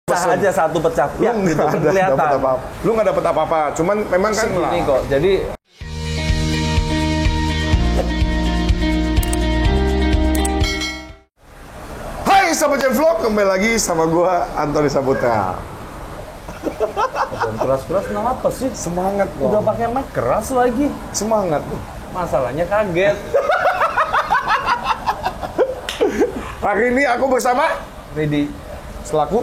Pecah aja satu pecah. Lu nggak ada kelihatan. dapet apa-apa. Lu nggak dapet apa-apa. Cuman memang kan Ini kok. Jadi Hai Sahabat Jam Vlog, kembali lagi sama gua Antoni Saputra. keras-keras kenapa sih? Semangat Udah dong. pakai mic keras lagi. Semangat. Masalahnya kaget. Hari ini aku bersama Ready. selaku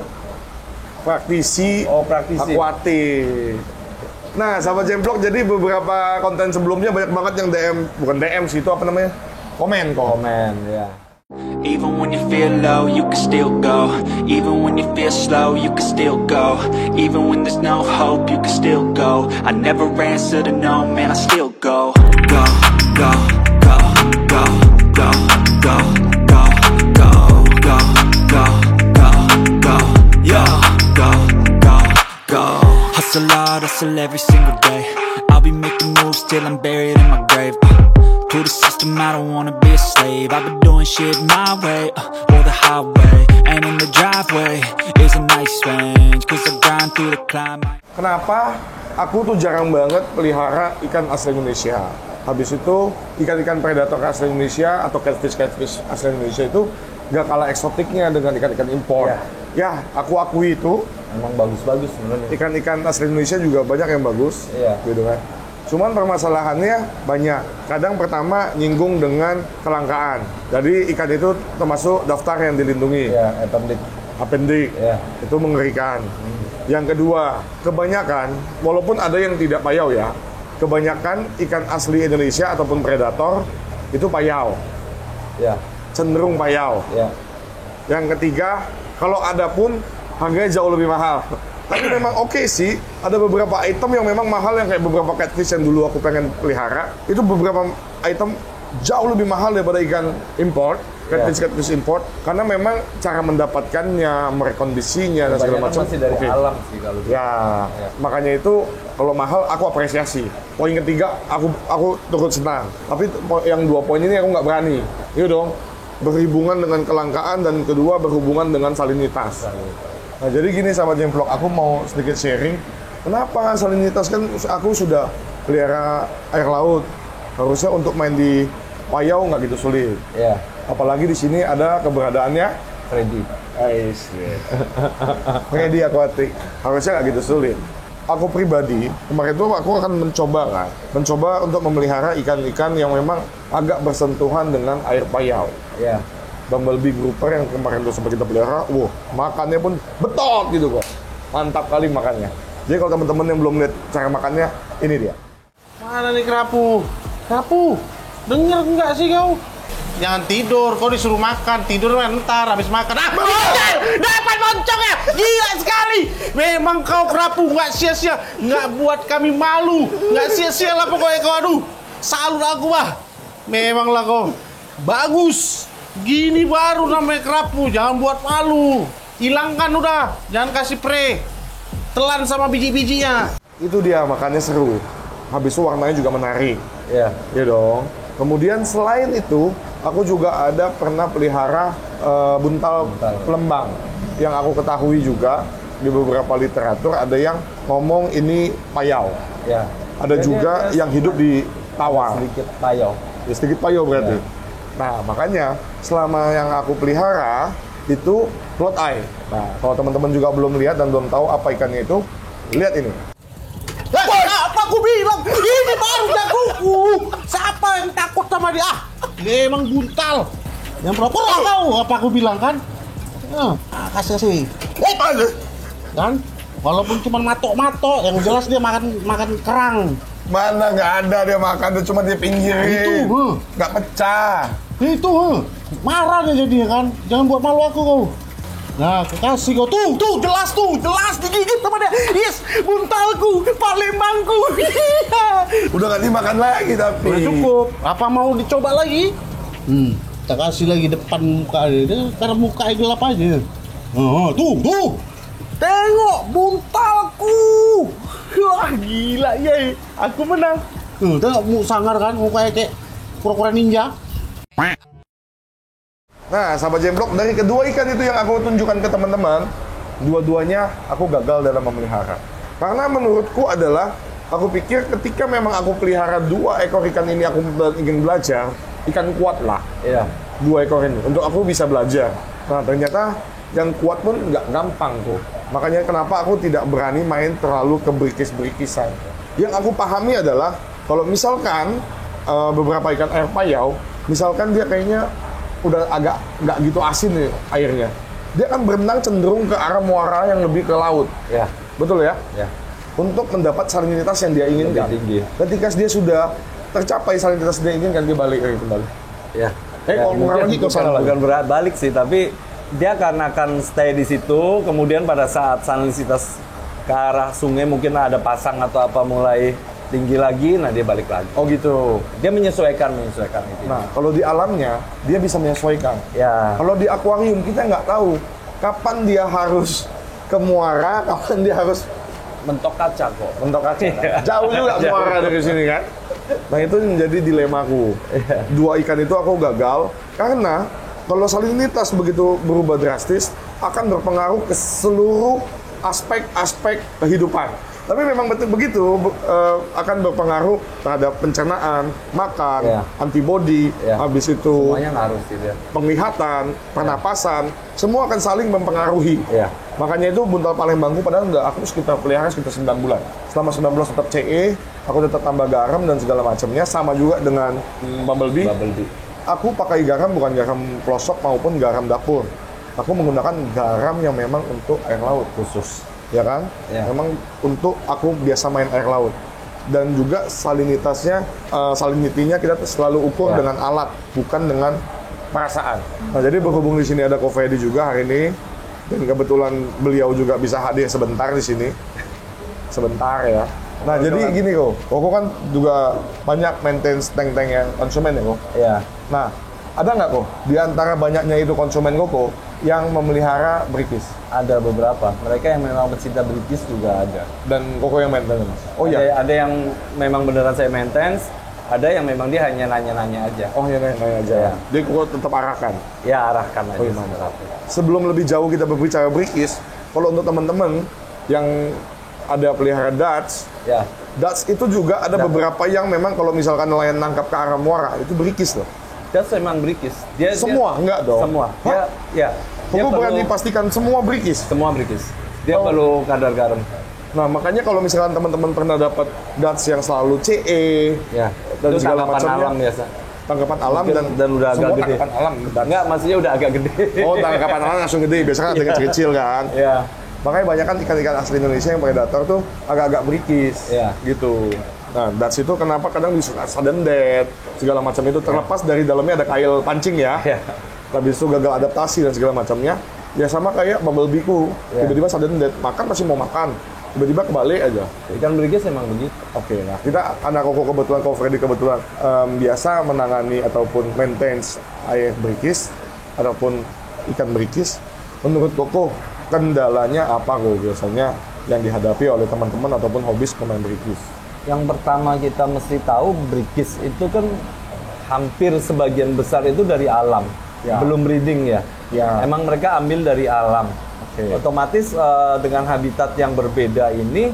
praktisi Praktisi. akuatik. Nah, Sahabat Jam Vlog, jadi beberapa konten sebelumnya banyak banget yang DM, bukan DM sih, itu apa namanya? Komen kok. Komen ya. Even when you feel low, you can still go. Even when you feel slow, you can still go. Even when there's no hope, you can still go. I never answer to no, man, I still go. Go, go, go, go, go, go, go, go, go, go, go, go, yo, go, go, go. Hustle hard, hustle every single day. I'll be making moves till I'm buried in my grave. To the system, I don't wanna be a slave. I've been doing shit my way, or the highway. And in the driveway is a nice range, cause I grind through the climb. Kenapa aku tuh jarang banget pelihara ikan asli Indonesia? Habis itu ikan-ikan predator asli Indonesia atau catfish asli Indonesia itu gak kalah eksotiknya dengan ikan-ikan impor. Ya, aku akui itu Emang bagus-bagus sebenarnya. ikan-ikan asli Indonesia juga banyak yang bagus, Iya. gitu kan. Cuman permasalahannya banyak. Kadang pertama nyinggung dengan kelangkaan. Jadi ikan itu termasuk daftar yang dilindungi. Ya, appendix. Appendix. Ya. Itu mengerikan. Yang kedua, kebanyakan, walaupun ada yang tidak payau ya, kebanyakan ikan asli Indonesia ataupun predator itu payau. Ya. Cenderung payau. Ya. Yang ketiga, kalau ada pun harganya jauh lebih mahal. Tapi memang oke sih, ada beberapa item yang memang mahal, yang kayak beberapa catfish yang dulu aku pengen pelihara. Itu beberapa item jauh lebih mahal daripada ikan import, catfish import. Karena memang cara mendapatkannya, merekondisinya, dan segala Kebanyakan macam. masih dari oke. alam sih kalau gitu. Ya, makanya itu kalau mahal aku apresiasi. Poin ketiga, aku turut senang. Tapi yang dua poin ini aku nggak berani. Iya dong, berhubungan dengan kelangkaan, dan kedua berhubungan dengan salinitas. Nah, jadi gini sama Jam Vlog, aku mau sedikit sharing. Kenapa salinitas? Kan aku sudah pelihara air laut. Harusnya untuk main di payau nggak gitu sulit. Ya. Apalagi di sini ada keberadaannya Ready. Ready Aquatic. Harusnya nggak gitu sulit. Aku pribadi, kemarin itu aku akan mencoba untuk memelihara ikan-ikan yang memang agak bersentuhan dengan air payau. Ya. Bumblebee grouper yang kemarin tuh sempat kita pelihara, makannya pun betot gitu kok. Mantap kali makannya. Jadi kalau teman-teman yang belum lihat cara makannya, ini dia. Mana nih kerapu? Kerapu, denger nggak sih kau? Jangan tidur, kau disuruh makan. Tidur ntar habis makan. Moncong! Dapat moncong ya? Gila sekali! Memang kau kerapu, nggak sia-sia. Nggak buat kami malu. Nggak sia-sia lah pokoknya kau. Aduh, salut aku bah. Memanglah kau. Bagus. Gini baru namanya kerapu, jangan buat malu. Hilangkan udah, jangan kasih pre. Telan sama biji-bijinya. Itu dia, makannya seru. Habis itu warnanya juga menarik. Ya. Iya dong. Kemudian selain itu, aku juga ada pernah pelihara buntal pelembang. Yang aku ketahui juga di beberapa literatur ada yang ngomong ini payau. Ya. Ada Jadi juga yang hidup di tawar. sedikit payau. Ya, sedikit payau berarti. Nah, makanya selama yang aku pelihara itu float eye. Nah, kalau teman-teman juga belum lihat dan belum tahu apa ikannya itu, lihat ini. Apa aku bilang? Ini baru jagoku. Siapa yang takut sama dia? Dia emang buntal. Yang pura-pura tahu apa aku bilang kan? Kasih. Kan? Walaupun cuma matok-matok, yang jelas dia makan kerang. Mana nggak ada dia makan, dia cuma dia pinggirin. Itu, nggak pecah. Itu, marah dia jadinya kan. Jangan buat malu aku kau. Nah, kasih kau jelas digigit sama dia. Yes, buntalku, Palembangku. Udah nggak dimakan lagi tapi. Udah cukup. Apa mau dicoba lagi? Kita kasih lagi depan muka dia. Karena mukanya gelap aja. Tuh. Tengok buntalku. Wah, gila ya. Aku menang. Tengok sangar kan mukanya kayak kura-kura ninja. Nah, sahabat Jam Vlog, dari kedua ikan itu yang aku tunjukkan ke teman-teman, dua-duanya aku gagal dalam memelihara. Karena menurutku adalah, aku pikir ketika memang aku pelihara 2 ekor ikan ini, aku ingin belajar, ikan kuat lah. Iya. 2 ekor ini, untuk aku bisa belajar. Nah, ternyata yang kuat pun nggak gampang tuh. Makanya kenapa aku tidak berani main terlalu ke berikis-berikisan. Yang aku pahami adalah, kalau misalkan beberapa ikan air payau, misalkan dia kayaknya udah agak nggak gitu asin nih airnya, dia akan berenang cenderung ke arah muara yang lebih ke laut. Iya. Betul ya? Iya. Untuk mendapat salinitas yang dia inginkan. Lebih tinggi. Ketika dia sudah tercapai salinitas yang dia inginkan, dia balik lagi kembali. Iya. Kalau kurang lagi ke sana lagi. bukan berat balik sih, tapi dia akan stay di situ. Kemudian pada saat salinitas ke arah sungai mungkin ada pasang atau apa mulai tinggi lagi, nah dia balik lagi. Oh gitu. Dia menyesuaikan itu. Nah, kalau di alamnya, dia bisa menyesuaikan. Ya. Kalau di akuarium, kita nggak tahu kapan dia harus ke muara, kapan dia harus Mentok kaca kok. mentok kaca. Iya. Jauh juga muara dari sini kan. Nah, itu menjadi dilemaku. 2 ikan itu aku gagal karena kalau salinitas begitu berubah drastis akan berpengaruh ke seluruh aspek-aspek kehidupan. Tapi memang betul begitu akan berpengaruh terhadap pencernaan, makan, Iya. antibodi, Iya. habis itu Semuanya ngaruh sih dia. penglihatan, pernapasan, semua akan saling mempengaruhi. Iya. Makanya itu buntal Palembangku padahal aku sekitar pelihara sekitar 9 bulan. Selama 9 bulan tetap CE, aku tetap tambah garam dan segala macamnya, sama juga dengan Bumblebee. Bumblebee. Aku pakai garam bukan garam pelosok maupun garam dapur. Aku menggunakan garam yang memang untuk air laut khusus. Ya kan? Ya. Memang untuk aku biasa main air laut. Dan juga salinitasnya, salinitinya kita selalu ukur Ya. dengan alat, bukan dengan perasaan. Nah, jadi berhubung di sini ada Ko Freddy juga hari ini, dan kebetulan beliau juga bisa hadir sebentar di sini. Sebentar ya. Nah, jadi gini Koko kan juga banyak maintenance tank-tank yang konsumen ya Kok. Iya. Nah, ada nggak Kok di antara banyaknya itu konsumen Koko yang memelihara berikis? Ada beberapa. Mereka yang memang pecinta berikis juga ada. Dan Koko yang maintenance? Oh iya? Ada yang memang beneran saya maintenance, ada yang memang dia hanya nanya-nanya aja. Oh ya, nanya aja. Iya. Jadi Koko tetap arahkan. Ya arahkan aja. Oh, iya, mantap. Sebelum lebih jauh kita berbicara berikis, kalau untuk teman-teman yang ada pelihara Dutch, Ya. Dutch itu juga ada beberapa yang memang kalau misalkan nelayan nangkap ke arah muara, itu berikis loh. Dia memang berikis. Dia Semua? Enggak dong? Semua. Hah? Ya. Dia Koko berani perlu- pastikan semua berikis? Semua berikis. Dia Oh. perlu kadar garam. Nah, makanya kalau misalkan teman-teman pernah dapat Dutch yang selalu CE, Ya. dan Itu segala tangkapan macamnya, alam biasa. tangkapan alam Mungkin dan udah agak semua gede. tangkapan alam. Enggak, maksudnya udah agak gede. Oh, tangkapan alam langsung gede, biasanya kan dengan kecil kan. Ya. Makanya banyak kan ikan-ikan asli Indonesia yang predator tuh agak-agak berikis, Iya. gitu. Nah, Dutch itu kenapa kadang bisa sudden death, segala macam itu terlepas dari dalamnya ada kail pancing ya. Iya. Habis itu gagal adaptasi dan segala macamnya. Ya sama kayak Bumblebee ku, Iya. tiba-tiba sudden death, makan masih mau makan, tiba-tiba kebalik aja. Ikan berikis emang begitu. Oke, nah kita anak Koko kebetulan, Ko Freddy kebetulan biasa menangani ataupun maintenance air berikis ataupun ikan berikis. Menurut Koko, kendalanya apa kok biasanya yang dihadapi oleh teman-teman ataupun hobis pemain berikis? Yang pertama kita mesti tahu berikis itu kan hampir sebagian besar itu dari alam. Ya. Belum breeding ya. Ya. Emang mereka ambil dari alam. Oke. Otomatis dengan habitat yang berbeda ini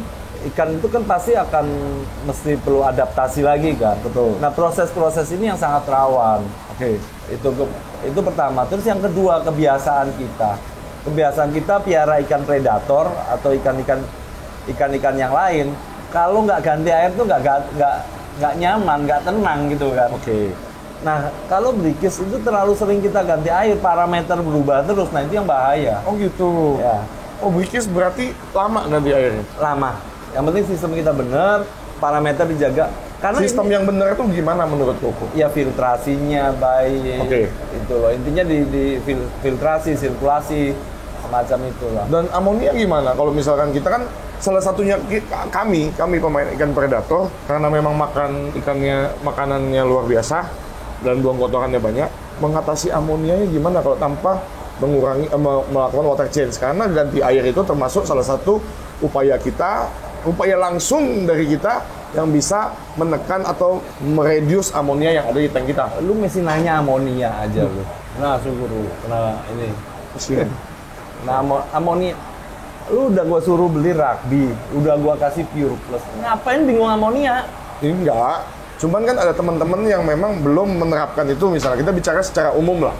ikan itu kan pasti akan mesti perlu adaptasi lagi kan. Betul. Nah, proses-proses ini yang sangat rawan. Oke. Itu pertama. Terus yang kedua, kebiasaan kita. Kebiasaan kita piara ikan predator atau ikan-ikan yang lain. Kalau nggak ganti air tuh nggak nyaman, nggak tenang gitu kan. Oke. Nah, kalau berikis itu terlalu sering kita ganti air, parameter berubah terus. Nah, itu yang bahaya. Oh gitu. Ya, Oh berikis berarti lama nanti airnya. lama. Yang penting sistem kita benar, parameter dijaga. Karena Sistem ini, yang benar itu gimana menurut Koko? ya filtrasinya baik. Oke. Itu loh. Intinya di filtrasi, sirkulasi semacam itulah. Dan amonia gimana? Kalau misalkan kita kan salah satunya kami pemain ikan predator karena memang makan ikannya makanannya luar biasa dan buang kotorannya banyak, mengatasi amonianya gimana kalau tanpa mengurangi melakukan water change? Karena ganti air itu termasuk salah satu upaya langsung dari kita yang bisa menekan atau mereduce amonia yang ada di tank kita. Lu mesti nanya amonia aja lu. Nah, syukur lu. Nah, ini. Kasihan. Nah, amonia Lu udah gua suruh beli rugby, udah gua kasih Pure Plus. Ngapain bingung amonia? Enggak. Cuman kan ada teman-teman yang memang belum menerapkan itu. Misalnya kita bicara secara umum lah.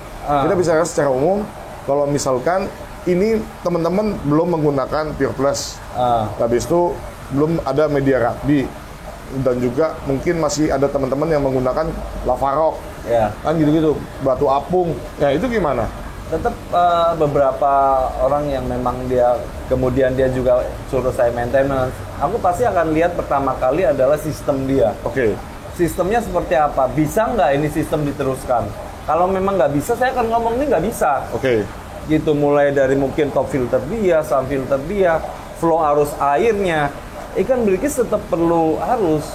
Kita bicara secara umum. Kalau misalkan ini teman-teman belum menggunakan Pure Plus. Habis itu belum ada media rugby. Dan juga mungkin masih ada teman-teman yang menggunakan Lavarok. Ya. Kan gitu-gitu. Batu apung. Ya itu gimana? Tetap beberapa orang yang memang dia kemudian dia juga suruh saya maintenance, aku pasti akan lihat pertama kali adalah sistem dia. Oke. Sistemnya seperti apa? Bisa nggak ini sistem diteruskan? Kalau memang nggak bisa, saya akan ngomong ini nggak bisa. Oke. Gitu, mulai dari mungkin top filter dia, sound filter dia, flow arus airnya. Ikan berikis tetap perlu harus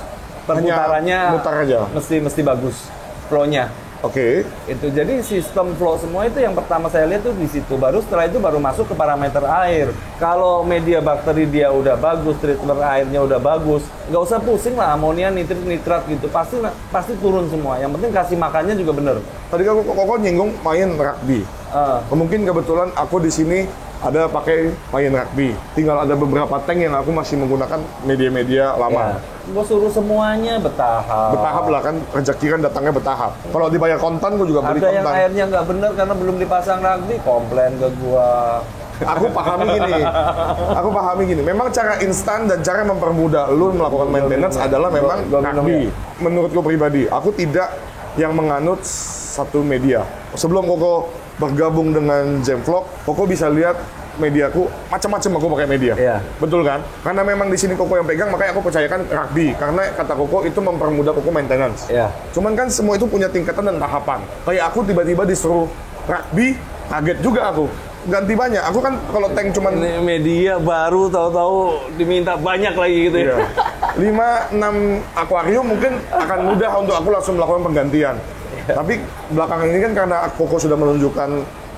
perputarannya mutar aja. mesti bagus flow-nya. Oke. Itu jadi sistem flow semua itu yang pertama saya lihat tuh di situ. Baru setelah itu baru masuk ke parameter air. Kalau media bakteri dia udah bagus, treatment airnya udah bagus, nggak usah pusing lah amonia, nitrit, nitrat gitu. Pasti turun semua. Yang penting kasih makannya juga bener. Tadi kok nyinggung main rugby. Mungkin kebetulan aku di sini ada pakai main rugby. Tinggal ada beberapa tank yang aku masih menggunakan media-media lama. Ya. Gue suruh semuanya bertahap. Bertahap lah kan, rezeki kan datangnya bertahap. Kalau dibayar kontan, gue juga beli Ada yang kontan. airnya nggak bener karena belum dipasang rugby, komplain ke gua. Aku pahami gini. Memang cara instan dan cara mempermudah lu melakukan maintenance adalah memang Gua minum rugby. Menurutku pribadi, aku tidak yang menganut satu media. Sebelum Koko bergabung dengan Jamvlog, Koko bisa lihat mediaku macam-macam aku pakai media. Iya. Betul kan? Karena memang di sini Koko yang pegang, makanya aku percayakan rugby karena kata Koko itu mempermudah Koko maintenance. Iya. Cuman kan semua itu punya tingkatan dan tahapan. Kayak aku tiba-tiba disuruh rugby, kaget juga aku. Ganti banyak. Aku kan kalau tank cuman Ini media baru tahu-tahu diminta banyak lagi gitu ya. Iya. 5-6 akuarium mungkin akan mudah untuk aku langsung melakukan penggantian. Tapi belakangan ini kan karena Koko sudah menunjukkan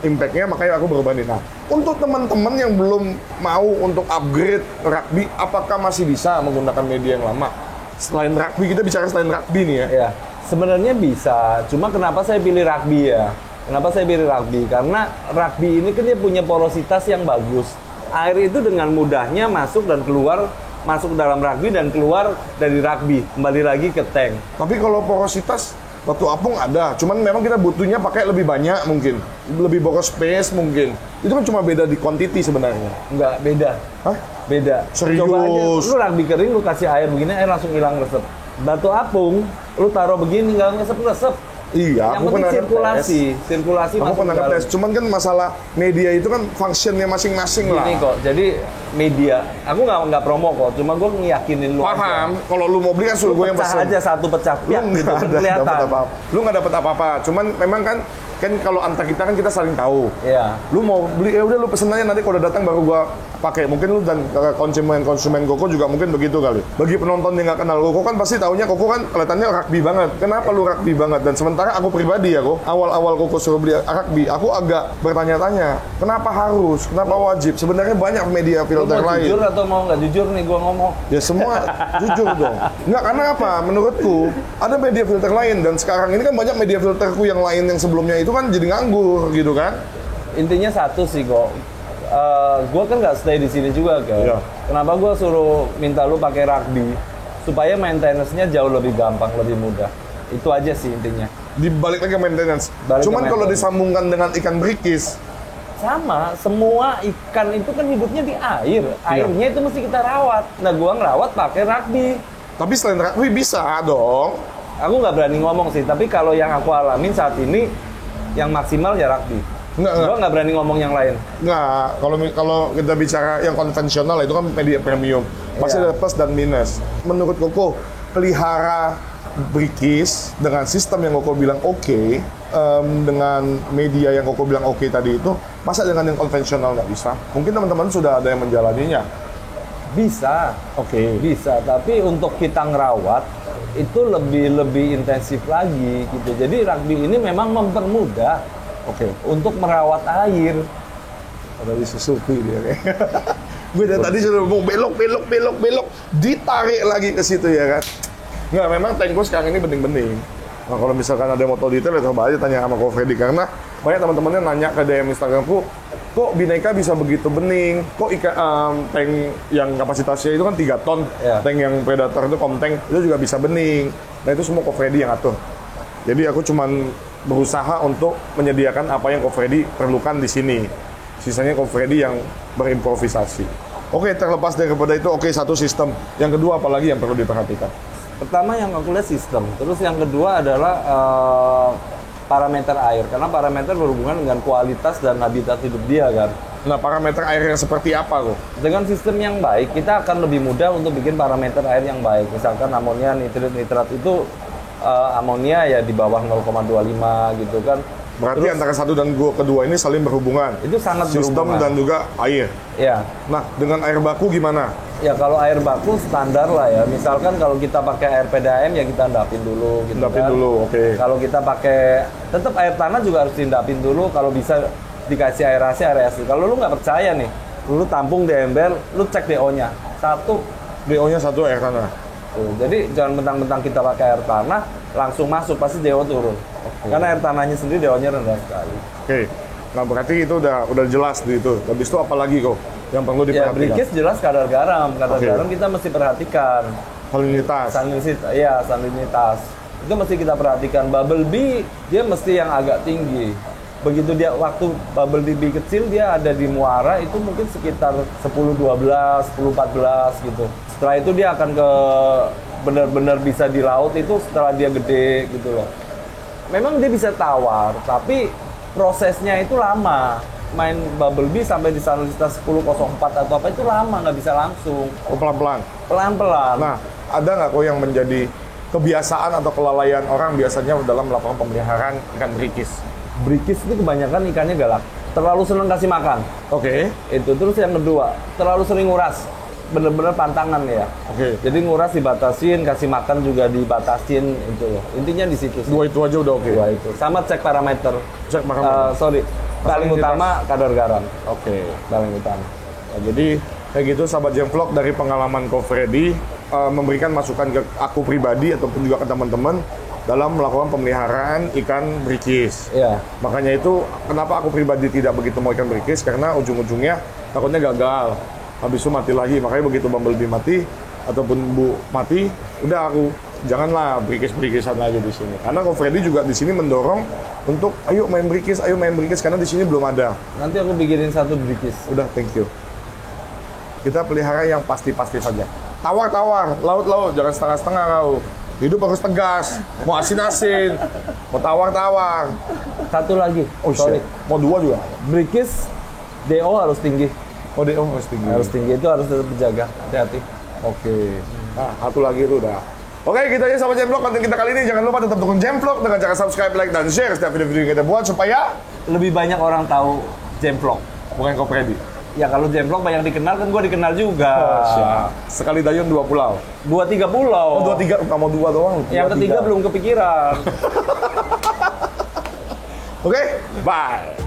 impact-nya, makanya aku berubah nih. Nah, untuk teman-teman yang belum mau untuk upgrade rugby, apakah masih bisa menggunakan media yang lama? Selain rugby, kita bicara selain rugby nih ya. Ya, sebenarnya bisa. Cuma kenapa saya pilih rugby ya? Kenapa saya pilih rugby? Karena rugby ini kan dia punya porositas yang bagus. Air itu dengan mudahnya masuk dan keluar, masuk dalam rugby dan keluar dari rugby, kembali lagi ke tank. Tapi kalau porositas, batu apung ada, cuman memang kita butuhnya pakai lebih banyak mungkin, lebih boros space mungkin. Itu kan cuma beda di quantity sebenarnya. Enggak, beda. Hah? Beda. Serius? Coba aja, lu rugby kering, lu kasih air begini, air langsung hilang resep. Batu apung, lu taruh begini, nggak resep-resep. Iya, Yang aku penting pernah sirkulasi, sirkulasi Aku masuk pernah ke dalam. ngetes, cuman kan masalah media itu kan functionnya masing-masing lah. Gini kok, jadi media, aku nggak promo kok, cuma gue ngeyakinin lu Paham, aja. kalau lu mau beli kan suruh gue yang Pecah pesen. aja satu pecah, Lu ya, nggak gitu, ada kelihatan. dapat apa-apa. Lu nggak dapat apa-apa, cuman memang kan kalau antar kita kan kita saling tahu. Iya. Lu mau beli, ya udah lu pesen aja, nanti kalau datang baru gua pakai. Mungkin lu dan konsumen Koko juga mungkin begitu kali. Bagi penonton yang nggak kenal Koko kan pasti taunya Koko kan kelihatannya rugby banget. Kenapa lu rugby banget? Dan sementara aku pribadi ya Kok, awal-awal Koko suruh beli rugby, aku agak bertanya-tanya, kenapa harus? Kenapa wajib? Sebenarnya banyak media Lu filter mau lain. jujur atau mau nggak jujur nih gue ngomong? Ya semua jujur dong. Nggak, karena apa? Menurutku ada media filter lain dan sekarang ini kan banyak media filterku yang lain yang sebelumnya itu kan jadi nganggur gitu kan. Intinya satu sih kok, gue kan nggak stay di sini juga kan. Iya. Kenapa gue suruh minta lu pakai rugby? Supaya maintenance-nya jauh lebih gampang, lebih mudah. Itu aja sih intinya. Dibalik lagi ke maintenance. Balik ke Cuman kalau maintenance. disambungkan dengan ikan berikis, Sama, semua ikan itu kan hidupnya di air. Airnya itu mesti kita rawat. Nah, gue ngerawat pakai rugby. tapi selain rugby bisa dong. Aku nggak berani ngomong sih, tapi kalau yang aku alamin saat ini, yang maksimal ya rugby. Enggak. Gue nggak berani ngomong yang lain. Nggak, kalau kita bicara yang konvensional itu kan media premium. Pasti Iya. ada plus dan minus. Menurut Koko, pelihara berikis dengan sistem yang Koko bilang oke, dengan media yang Koko bilang oke tadi itu, masa dengan yang konvensional nggak bisa? Mungkin teman-teman sudah ada yang menjalaninya. Bisa, Oke. bisa. Tapi untuk kita ngerawat, itu lebih intensif lagi gitu. Jadi rugby ini memang mempermudah Oke. untuk merawat air. Ada disusupi dia kayak. Gue dari tadi sudah mau belok, ditarik lagi ke situ ya kan. Nggak, memang tank gue sekarang ini bening-bening. Nah, kalau misalkan ada yang mau tahu detail, ya coba aja tanya sama Ko Freddy. Karena banyak teman-temannya nanya ke DM Instagramku, kok Bhinneka bisa begitu bening? Kok tank yang kapasitasnya itu kan 3 ton, Iya. tank yang Predator itu Comtank itu juga bisa bening. Nah itu semua Kofredi yang atur. Jadi aku cuman berusaha untuk menyediakan apa yang Kofredi perlukan di sini. Sisanya Kofredi yang berimprovisasi. Oke, terlepas daripada itu, oke, satu sistem. Yang kedua apalagi yang perlu diperhatikan? Pertama yang aku lihat sistem, terus yang kedua adalah parameter air, karena parameter berhubungan dengan kualitas dan habitat hidup dia kan. Nah, parameter air yang seperti apa kok? Dengan sistem yang baik, kita akan lebih mudah untuk bikin parameter air yang baik. Misalkan amonia, nitrat itu amonia ya di bawah 0,25 gitu kan. Berarti Terus, antara satu dan kedua ini saling berhubungan. itu sangat Sistem berhubungan. dan juga air. Ya, Nah, dengan air baku gimana? ya kalau air baku standar lah ya. Misalkan kalau kita pakai air PDAM ya kita endapin dulu gitu Endapin kan. dulu, oke. Kalau kita pakai tetap air tanah juga harus diendapin dulu, kalau bisa dikasih aerasi. Kalau lu nggak percaya nih, lu tampung di ember, lu cek DO-nya. Satu. DO-nya satu air tanah. Tuh, jadi jangan mentang-mentang kita pakai air tanah langsung masuk, pasti DO turun. Karena air tanahnya sendiri DO-nya rendah sekali. Oke. Nah, berarti itu udah jelas di itu. Habis itu apa lagi kok yang perlu Ya, diperhatikan? berikis jelas kadar garam. Kadar Oke. garam kita mesti perhatikan. Salinitas. Salinitas. Itu mesti kita perhatikan. Bubble bee dia mesti yang agak tinggi. Begitu dia waktu bubble bee kecil dia ada di muara itu mungkin sekitar 10-12, 10-14 gitu. Setelah itu dia akan ke benar-benar bisa di laut itu setelah dia gede gitu loh. Memang dia bisa tawar, tapi prosesnya itu lama. Main bubble bee sampai di salinitas 10,04 atau apa itu lama, nggak bisa langsung. Oh, pelan-pelan. Pelan-pelan. Nah, ada nggak kok yang menjadi kebiasaan atau kelalaian orang biasanya dalam melakukan pemeliharaan ikan berikis? Berikis itu kebanyakan ikannya galak. Terlalu seneng kasih makan. Oke. Itu. Terus yang kedua, terlalu sering nguras. Bener-bener pantangan ya. Oke. Jadi nguras dibatasin, kasih makan juga dibatasin itu loh. Intinya di situ sih. Dua itu aja udah oke. Dua itu. Sama cek parameter. Cek parameter. Paling Salinitas. utama kadar garam. Oke. Paling utama. Nah, jadi kayak gitu sahabat Jamvlog, dari pengalaman Kofredi memberikan masukan ke aku pribadi ataupun juga ke teman-teman dalam melakukan pemeliharaan ikan berikis. Iya. Makanya itu kenapa aku pribadi tidak begitu mau ikan berikis, karena ujung-ujungnya takutnya gagal. Habis itu mati lagi. Makanya begitu bumblebee mati ataupun bu mati, udah aku janganlah berikis-berikisan lagi di sini. Karena Kofredi juga di sini mendorong untuk ayo main berikis karena di sini belum ada. Nanti aku bikinin satu berikis. Udah, thank you. Kita pelihara yang pasti-pasti saja. Tawar-tawar, laut-laut, jangan setengah-setengah kau. Hidup harus tegas. Mau asin-asin, mau tawar-tawar. Satu lagi. Oh, Sorry. shit. Mau dua juga. Berikis DO harus tinggi. Oh, DO harus tinggi. Harus tinggi, itu harus tetap dijaga. Hati-hati. Oke. Nah, satu lagi itu udah. Oke, kita aja sama Jamvlog konten kita kali ini. Jangan lupa tetap dukung Jamvlog dengan cara subscribe, like, dan share setiap video-video yang kita buat supaya Lebih banyak orang tahu Jamvlog. bukan Kofredi. Ya kalau Jamvlog banyak dikenal kan gue dikenal juga. Siap. Sekali dayung 2 pulau. 2-3 pulau. Oh, 2-3, kamu 2 doang. Yang ketiga belum kepikiran. Oke, bye.